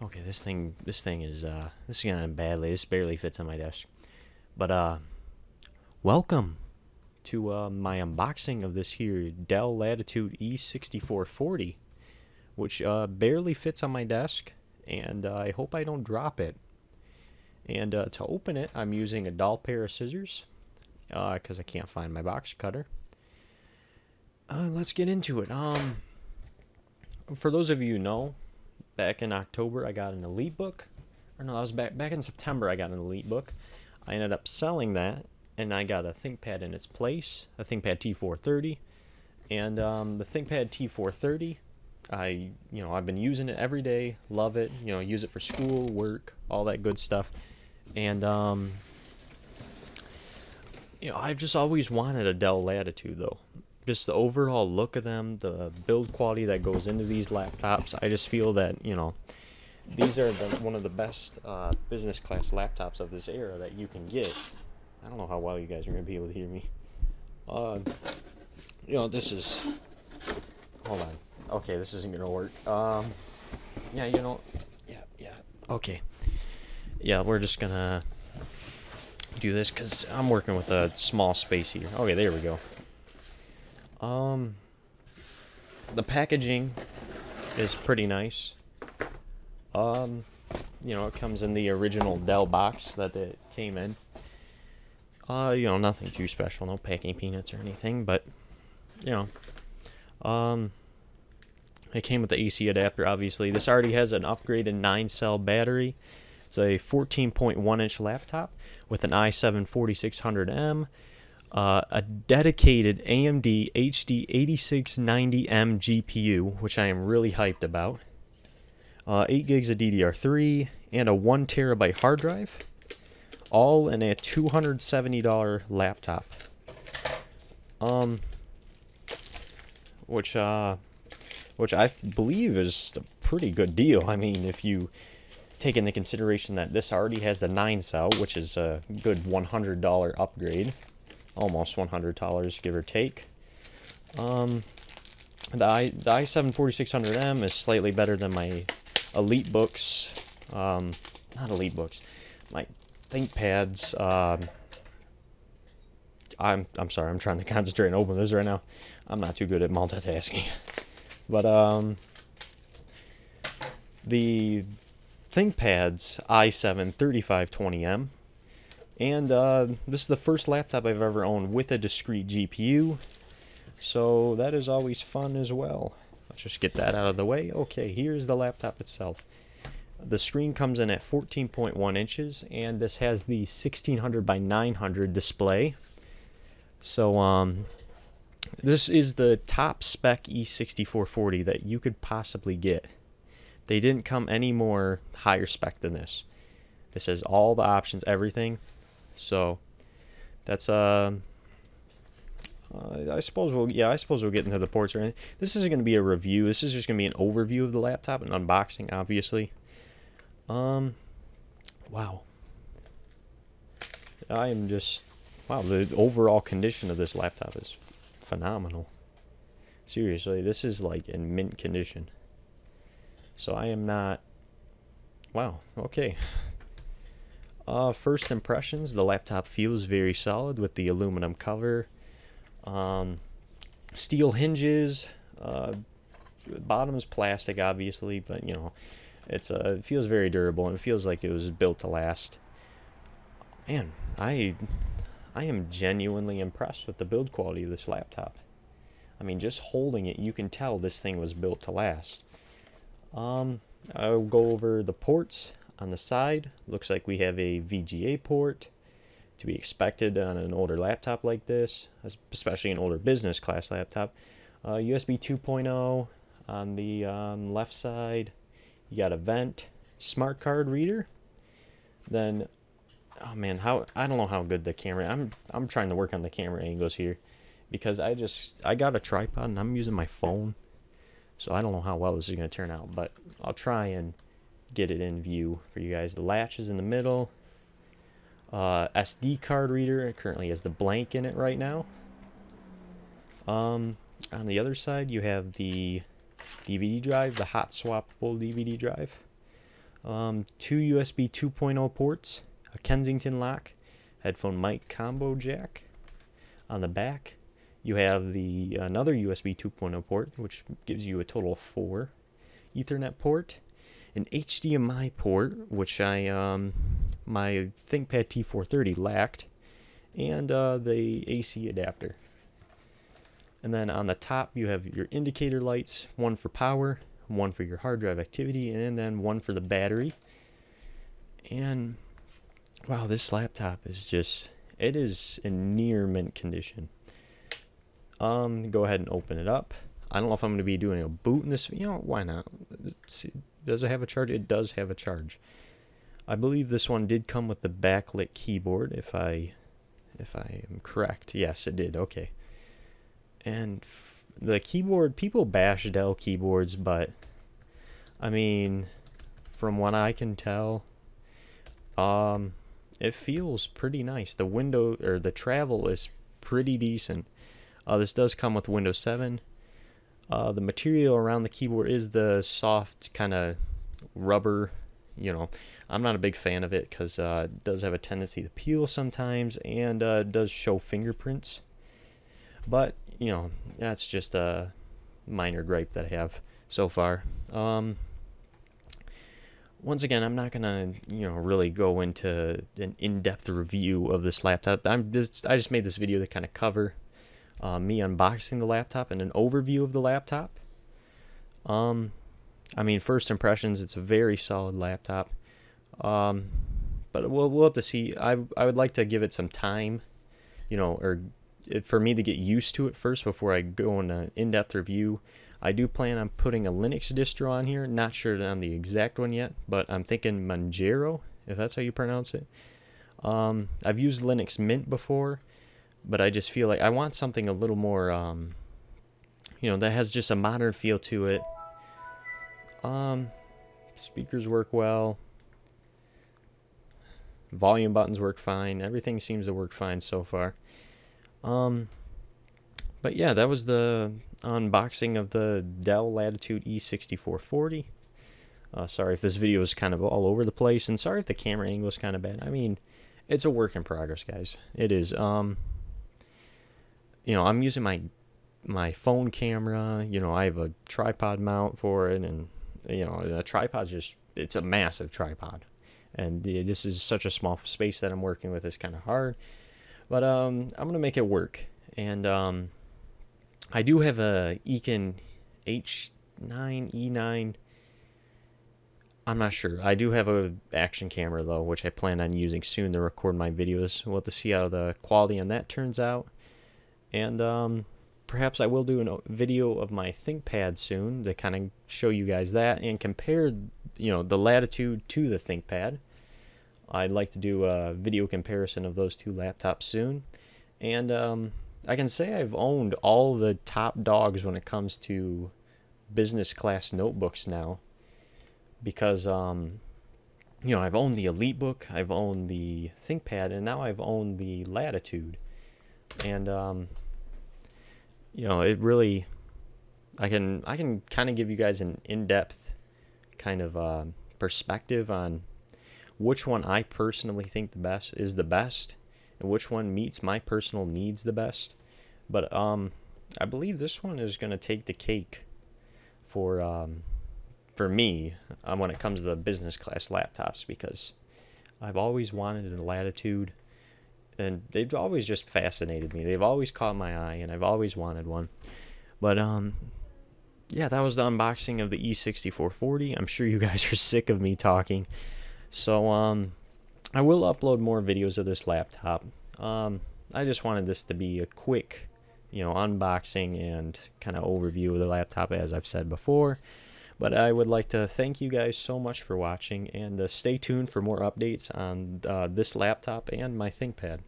Okay, this thing is going badly. This barely fits on my desk. But welcome to my unboxing of this here Dell Latitude E6440, which barely fits on my desk, and I hope I don't drop it. And to open it, I'm using a dull pair of scissors, because I can't find my box cutter. Let's get into it. For those of you who know, back in October I got an Elite book. Or no, that was back in September I got an Elite book. I ended up selling that, and I got a ThinkPad in its place, a ThinkPad T430. And the ThinkPad T430, I've been using it every day, love it, use it for school, work, all that good stuff. And I've just always wanted a Dell Latitude though. Just the overall look of them, the build quality that goes into these laptops, I just feel that, these are one of the best business class laptops of this era that you can get. I don't know how well you guys are going to be able to hear me. This is... Hold on. Okay, this isn't going to work. Yeah. Okay. Yeah, we're just going to do this because I'm working with a small space here. Okay, there we go. The packaging is pretty nice. It comes in the original Dell box that it came in. Nothing too special, no packing peanuts or anything, but, it came with the AC adapter, obviously. This already has an upgraded 9-cell battery. It's a 14.1-inch laptop with an i7-4600M. A dedicated AMD HD 8690M GPU, which I am really hyped about. 8 gigs of DDR3 and a 1 terabyte hard drive, all in a $270 laptop. Which I believe is a pretty good deal. I mean, if you take into consideration that this already has the 9-cell, which is a good $100 upgrade. Almost $100, give or take. The i7-4600M is slightly better than my Elite books. Not Elite books. My ThinkPads. I'm sorry. I'm trying to concentrate and open this right now. I'm not too good at multitasking. But the ThinkPads i7-3520M. And this is the first laptop I've ever owned with a discrete GPU, so that is always fun as well. Let's just get that out of the way. Okay, here's the laptop itself. The screen comes in at 14.1 inches, and this has the 1600 by 900 display. So this is the top spec E6440 that you could possibly get. They didn't come any more higher spec than this. This has all the options, everything. So that's I suppose we'll get into the ports or anything. This isn't going to be a review. This is just going to be an overview of the laptop and unboxing, obviously. Wow. The overall condition of this laptop is phenomenal. Seriously, this is like in mint condition. So I am not... Wow, okay. First impressions, the laptop feels very solid with the aluminum cover, steel hinges, bottom's plastic obviously, but it feels very durable and it feels like it was built to last. Man, I am genuinely impressed with the build quality of this laptop. I mean, just holding it, you can tell this thing was built to last. I'll go over the ports. On the side, looks like we have a VGA port, to be expected on an older laptop like this, especially an older business class laptop. USB 2.0 on the left side. You got a vent, smart card reader. Then, oh man, I don't know how good the camera. I'm trying to work on the camera angles here, because I got a tripod and I'm using my phone, so I don't know how well this is going to turn out, but I'll try and get it in view for you guys. The latch is in the middle. SD card reader, it currently has the blank in it right now. On the other side you have the DVD drive, the hot swappable DVD drive. Two USB 2.0 ports, a Kensington lock, headphone mic combo jack. On the back, you have the another USB 2.0 port, which gives you a total of 4. Ethernet port, an HDMI port, which my ThinkPad T430 lacked, and the AC adapter. And then on the top, you have your indicator lights, one for power, one for your hard drive activity, and then one for the battery. And wow, this laptop is just, it is in near mint condition. Go ahead and open it up. I don't know if I'm going to be doing a boot in this, why not? See, does it have a charge? It does have a charge. I believe this one did come with the backlit keyboard, if I am correct. Yes, it did. Okay. And the keyboard, people bash Dell keyboards, but I mean, from what I can tell, it feels pretty nice. The window or the travel is pretty decent. This does come with Windows 7. The material around the keyboard is the soft kind of rubber. I'm not a big fan of it because it does have a tendency to peel sometimes, and it does show fingerprints. But that's just a minor gripe that I have so far. Once again, I'm not gonna really go into an in-depth review of this laptop. I just made this video to kind of cover me unboxing the laptop and an overview of the laptop. I mean, first impressions, it's a very solid laptop. But we'll have to see. I would like to give it some time, or for me to get used to it first before I go on an in-depth review. I do plan on putting a Linux distro on here. Not sure on the exact one yet, but I'm thinking Manjaro, if that's how you pronounce it. I've used Linux Mint before, but I just feel like I want something a little more, that has just a modern feel to it. Speakers work well. Volume buttons work fine. Everything seems to work fine so far. But yeah, that was the unboxing of the Dell Latitude E6440. Sorry if this video is kind of all over the place, and sorry if the camera angle is kind of bad. I mean, it's a work in progress, guys. It is. I'm using my phone camera. I have a tripod mount for it, and the tripod's it's a massive tripod. And this is such a small space that I'm working with. It's kind of hard. But I'm going to make it work. And I do have a Ekin H9, E9. I'm not sure. I do have a action camera, though, which I plan on using soon to record my videos. We'll have to see how the quality on that turns out. And perhaps I will do a video of my ThinkPad soon to kind of show you guys that and compare, the Latitude to the ThinkPad. I'd like to do a video comparison of those two laptops soon. And I can say I've owned all the top dogs when it comes to business class notebooks now. Because, I've owned the EliteBook, I've owned the ThinkPad, and now I've owned the Latitude. And, it really, I can kind of give you guys an in-depth kind of perspective on which one I personally think is the best, and which one meets my personal needs the best. But I believe this one is going to take the cake for me when it comes to the business class laptops, because I've always wanted a Latitude, and they've always just fascinated me. They've always caught my eye, and I've always wanted one. But yeah, that was the unboxing of the E6440. I'm sure you guys are sick of me talking. So, I will upload more videos of this laptop. I just wanted this to be a quick, unboxing and kind of overview of the laptop, as I've said before. But I would like to thank you guys so much for watching, and stay tuned for more updates on this laptop and my ThinkPad.